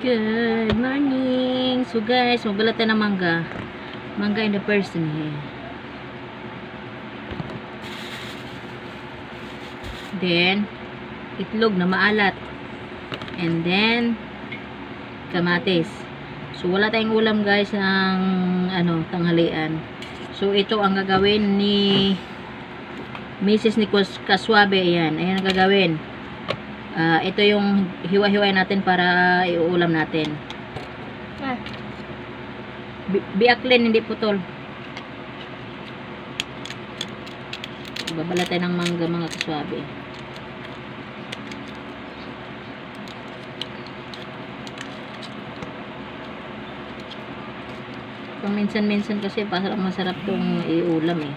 Good morning. So guys, magbalat tayo ng mangga. Mangga in the person here. Then, itlog na maalat. And then, kamatis. So wala tayong ulam guys ng tanghalian. So ito ang gagawin ni Mrs. ni Kaswabe. Ayan ang gagawin. Ito yung hiwa-hiway natin para iuulam natin. Biaklin, hindi putol. Babala tayo ng mangga mga kaswabe. Paminsan-minsan kasi parang masarap tong iulam eh.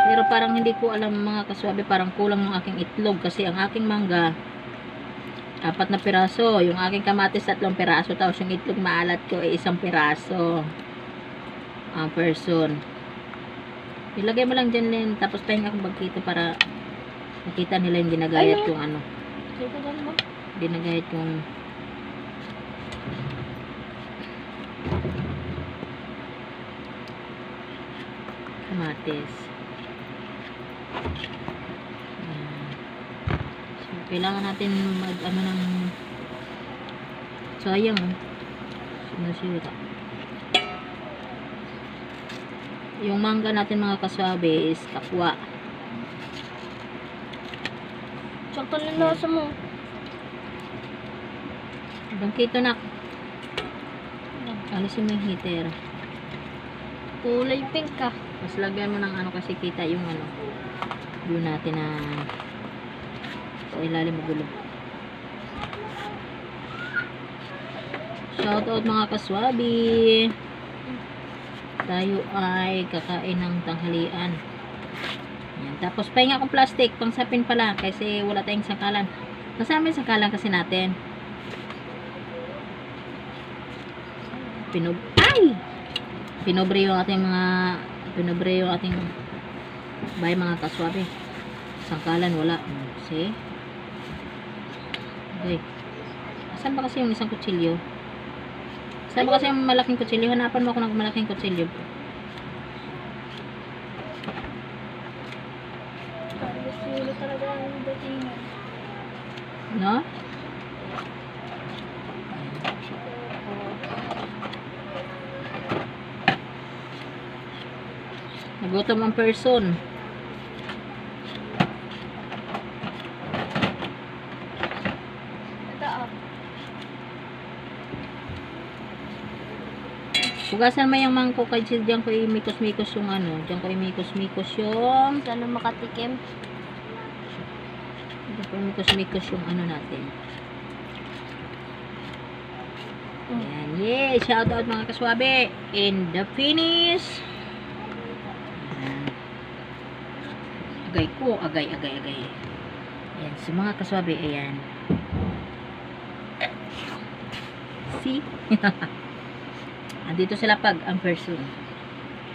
Pero parang hindi ko alam mga kaswabe, parang kulang ng aking itlog kasi ang aking mangga 4 na piraso, yung aking kamatis 3 piraso, tapos yung itlog maalat ko ay 1 piraso ang person. Ilagay mo lang dyan din, tapos pahinga akong bagkita para makita nila yung ginagayat yung ginagayat yung kamatis. Kailangan natin ng sayang sinasira. Yung mangga natin mga kaswabe is takwa. Sakto na lasa mo. Bangkito na. Alisin mo yung heater. Kulay pink ka. Mas lagyan mo ng kasi kita yung doon natin na sa ilalim magulo. Shout out mga kaswabi. Tayo ay kakain ng tanghalian. Yan. Tapos pahinga akong plastic pang sapin pala kasi wala tayong sangkalan. Kasama yung sangkalan kasi natin. Pinobre yung ating bay mga kaswabi. Sangkalan wala. See? Okay. Saan ba kasi yung isang kutsilyo? Saan ba kasi yung malaking kutsilyo? Hanapan mo ako ng malaking kutsilyo. Gusto talaga ang datingan. No? Nagutom ang person. Hugasan mo yung mangkok kasi diyan ko imikos-mikos yung diyan ko imikos-mikos yung sana makatikim. Diyan ko imikos-mikos yung natin. Ayan, yay! Shout out mga kaswabe in the finish. Agay ko, agay. Ayan, sa mga kaswabe, ayan. See? Andito sila pag ang person.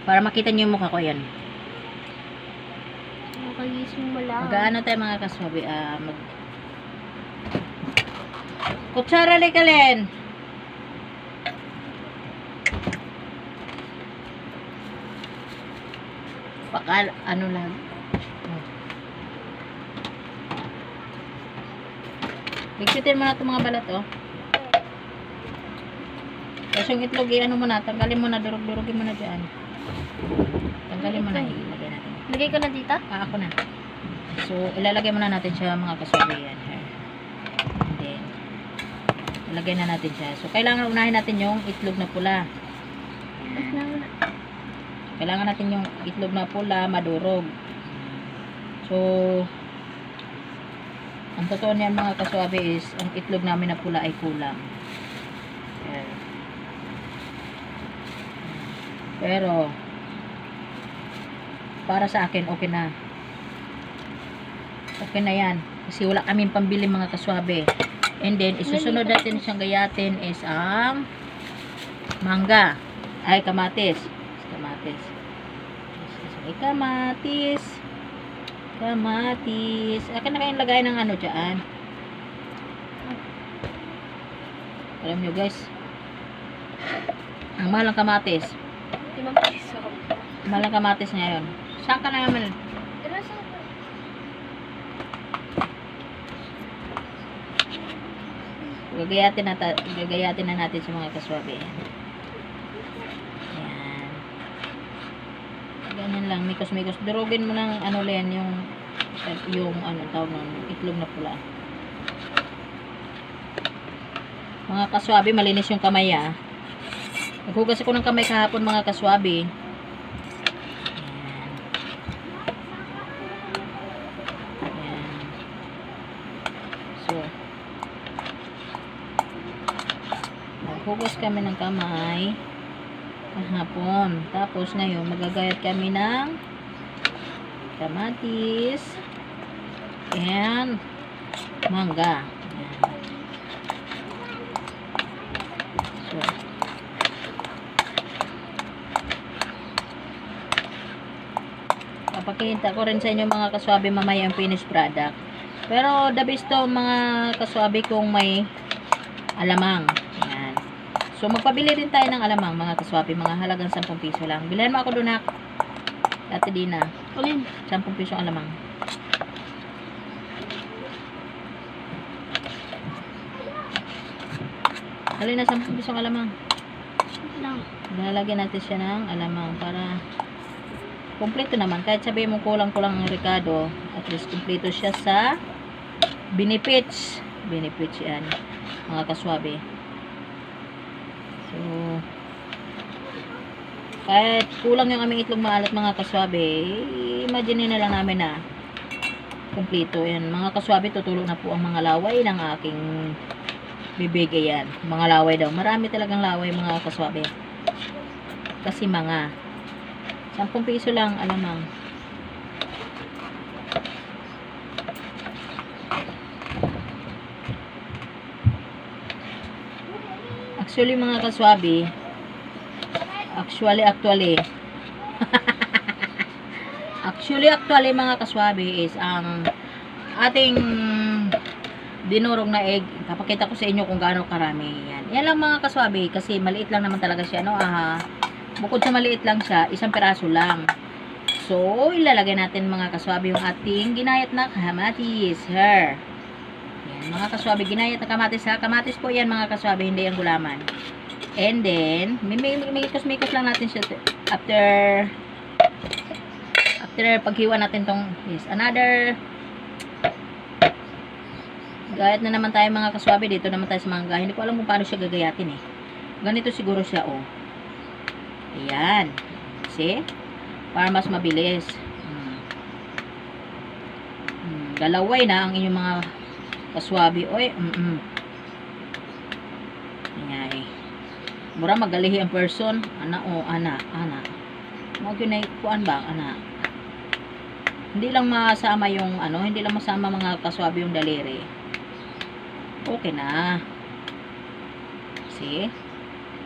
Para makita niyo yung mukha ko yan. Makagising mo lang. Mag-ano tayo mga kaswabe? Kutsara li kalen. Pakal, lang. Bigsitin mo na itong mga balat, Tapos yung itlog, mo na, tanggalin mo na, durug-durugin mo na dyan. Tanggalin mo na, ilagay natin. Lagay ko na dito? Ako na. So, ilalagay mo na natin siya mga kaswabe yan. And then, ilagay na natin siya. So, kailangan unahin natin yung itlog na pula. Kailangan natin yung itlog na pula, madurog. So, ang totoo niyan mga kaswabe is, ang itlog namin na pula ay kulang. Ayan. Pero, para sa akin, okay na. Okay na yan. Kasi wala kaming pambili mga kaswabe. And then, isusunod natin siyang gayatin is ang mangga. Ay, kamatis. Kamatis. Kamatis. Kamatis. Akin na kayong lagay ng dyan. Alam nyo guys, ang mahal ng kamatis. 5 piso. Mahal ng kamatis ngayon. Saan ka na naman? Pero saan ba? Gagayatin na natin sa mga kaswabe. Ayan. Ganyan lang, mikos-mikos. Durugin mo ng ano len, yung ano tawag ng itlog na pula. Mga kaswabe, malinis yung kamay ah. Naghugas ako ng kamay kahapon mga kaswabe. Ayan. So, naghugas kami ng kamay kahapon. Tapos ngayon, magagayat kami ng kamatis and mangga. Ayan. So, papakita ko rin sa inyo mga kaswabe mamaya yung finished product. Pero the best to mga kaswabe kung may alamang. Ayan. So magpabili din tayo ng alamang mga kaswabe. Mga halagang 10 piso lang. Bilhan mo ako doon na Ate Dina. Ulin. 10 piso ang alamang. Alin na 10 piso ang alamang. Lang. Lalagyan natin siya ng alamang para kompleto naman. Kahit sabihin mo kulang-kulang ang Ricardo, at least kompleto siya sa benefits. Benefits yan, mga kaswabe. So, kahit kulang yung aming itlog maalat mga kaswabe, imagine na lang namin na kompleto yan. Mga kaswabe, tutulong na po ang mga laway ng aking bibigay yan. Mga laway daw. Marami talagang laway mga kaswabe. Kasi mga 10 piso lang alamang. Actually mga kaswabe, actually mga kaswabe is ang ating dinurog na egg. Papakita ko sa inyo kung gaano karami yan. Yan lang mga kaswabe kasi maliit lang naman talaga siya, no? Aha. Bukod sa maliit lang siya, isang piraso lang. So, ilalagay natin mga kaswabe yung ating ginayat na kamatis. Yan, mga kaswabe, ginayat na kamatis ha. Kamatis po yan mga kaswabe, hindi yung gulaman. And then, mikos-mikos lang natin siya after paghiwa natin tong another gayat na naman tayo mga kaswabe. Dito naman tayo sa mangga. Hindi ko alam kung paano siya gagayatin eh. Ganito siguro siya oh. Ayan. See? Para mas mabilis. Galaway na ang inyong mga kaswabe. Oy. Ayan eh. Mura magalihi ang person. Ana o ana. Mga kuan ba? Ana. Hindi lang masama yung hindi lang masama mga kaswabe yung daliri. Okay na. See?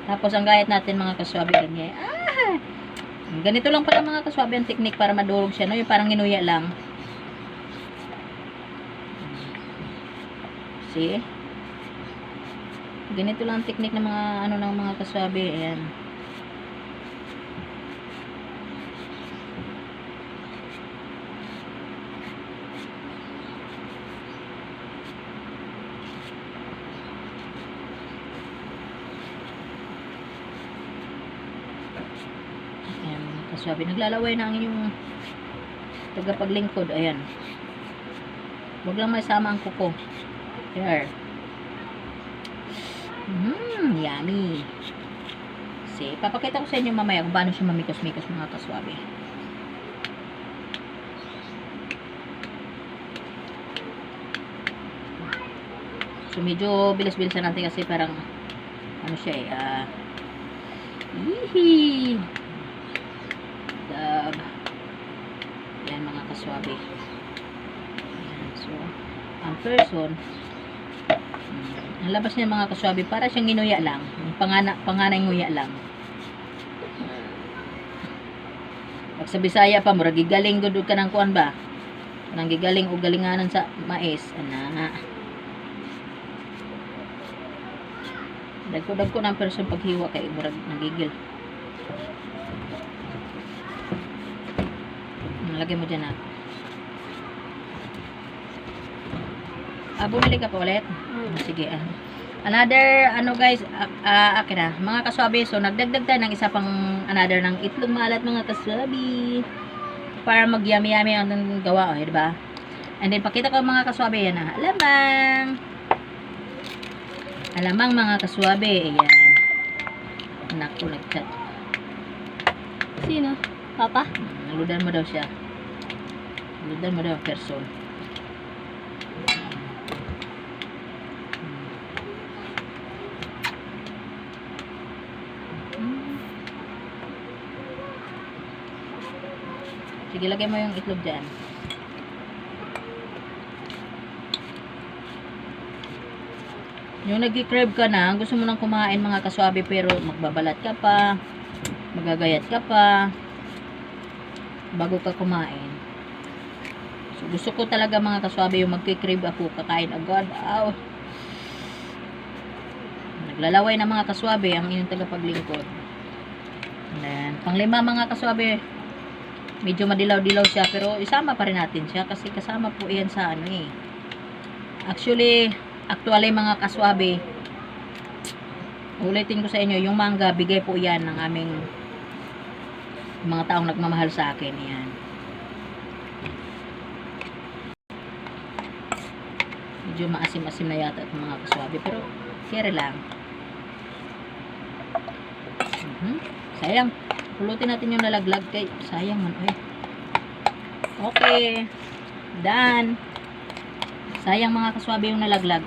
Tapos ang gayat natin mga kaswabe ganyan. Ganito lang pala mga kaswabe ang technique para madurog siya, no? Yung parang ginuya lang. See? Ganito lang ang technique ng mga ng mga kaswabe. Ayan. Kaswabe, naglalaway na ang inyong tagapaglingkod. Ayan. Huwag lang may sama ang kuko. There. Yummy. See, papakita ko sa inyo mamaya kung paano siya mamikos-mikos mga kaswabe. So, medyo bilis-bilisan natin kasi parang siya eh, yan mga kaswabe. Ayan. So, ang person ang labas niya mga kaswabe para siyang ginuya lang. Panganay nguya lang. Pag sa Bisaya pa mura gigaling gud ka ng kuan ba? Nang gigaling o galinganan sa mais ana. Dagko ng person paghiwa kay murag nagigil. Lagay mo dyan na. Bumili ka pa ulit? Sige. Another, ano guys, akin na. Mga kaswabe, so nagdagdag tayo ng isa pang another ng itlog maalat mga kaswabe. Para mag-yummy-yummy ang gawa, oh, diba? And then, pakita ko mga kaswabe, yan na. Alamang! Alamang mga kaswabe, ayan. Naku, nag-chat. Sino? Papa? Naludan mo daw siya. Naludan mo daw ang person. Sige, lagay mo yung itlog dyan. Yung nag-crave ka na, gusto mo nang kumain mga kaswabe pero magbabalat ka pa, magagayat ka pa, bago ka kumain. So, gusto ko talaga mga kaswabe yung magki-crave ako, kakain agad. Aw. Naglalaway na mga kaswabe ang inyong tagapaglingkod. Ayan. Panglima mga kaswabe, medyo madilaw-dilaw siya pero isama pa rin natin siya kasi kasama po yan sa ano eh. Actually mga kaswabe, ulitin ko sa inyo, yung mangga, bigay po yan ng aming mga taong nagmamahal sa akin. Yan. Medyo maasim-asim na yata itong mga kaswabe pero kere lang. Sayang. Pulutin natin yung nalaglag kay sayang man. Ay. Okay. Done. Sayang mga kaswabe yung nalaglag.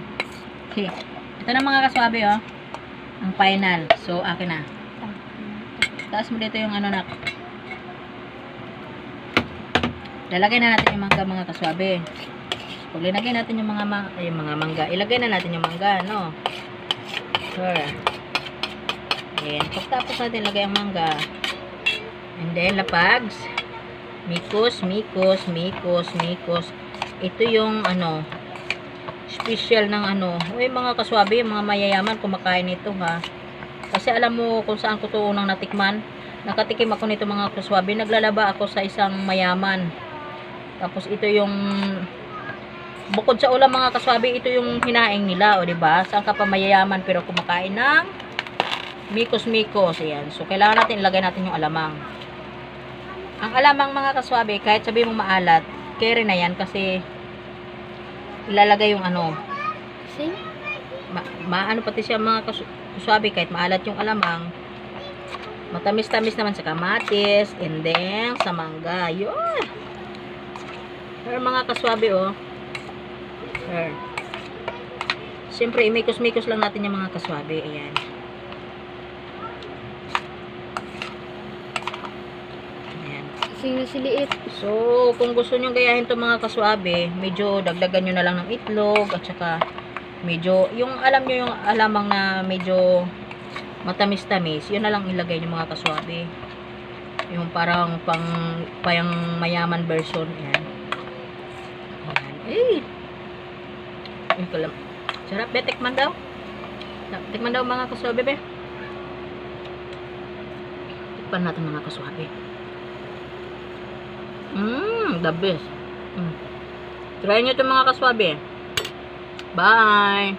Okay. Ito na mga kaswabe, oh. Ang final. So, akin na. Taas mo dito yung ano na. Lalagay na natin yung mangga mga kaswabe. Pag linagay natin yung mga mangga, ilagay na natin yung mangga, no? Sure. Ayan. Pagtapos natin lagay ang mangga. And then, lapags. Mikos. Ito yung, ano, special ng ano. Uy, mga kaswabe, mga mayayaman, kumakain ito, ha. Kasi alam mo kung saan ko ito unang natikman. Nakatikim ako nito, mga kaswabe. Naglalaba ako sa isang mayaman. Tapos, ito yung, bukod sa ulam, mga kaswabe, ito yung hinaing nila, o, diba? Saan ka pa mayayaman, pero kumakain ng mikos. Ayan. So, kailangan natin ilagay natin yung alamang. Ang alamang mga kaswabe, kahit sabi mong maalat, carry na yan kasi ilalagay yung ano. Kasi? Maano pati siya mga kaswabe, kahit maalat yung alamang, matamis-tamis naman sa kamatis, and then sa mangga. Yun! Pero mga kaswabe, oh. Siyempre, imikos-mikos lang natin yung mga kaswabe. Ayan. Siliit. So, kung gusto nyo gayahin to mga kaswabe, medyo dagdagan nyo na lang ng itlog at saka medyo, yung alam nyo yung alamang na medyo matamis-tamis, yun na lang ilagay nyo mga kaswabe. Yung parang pang mayaman version. Ayan. Ayan. Sarap, be. Tikman daw. Tikman daw mga kaswabe, be. Tikman natin mga kaswabe. The best. Try nyo ito mga kaswabe. Bye!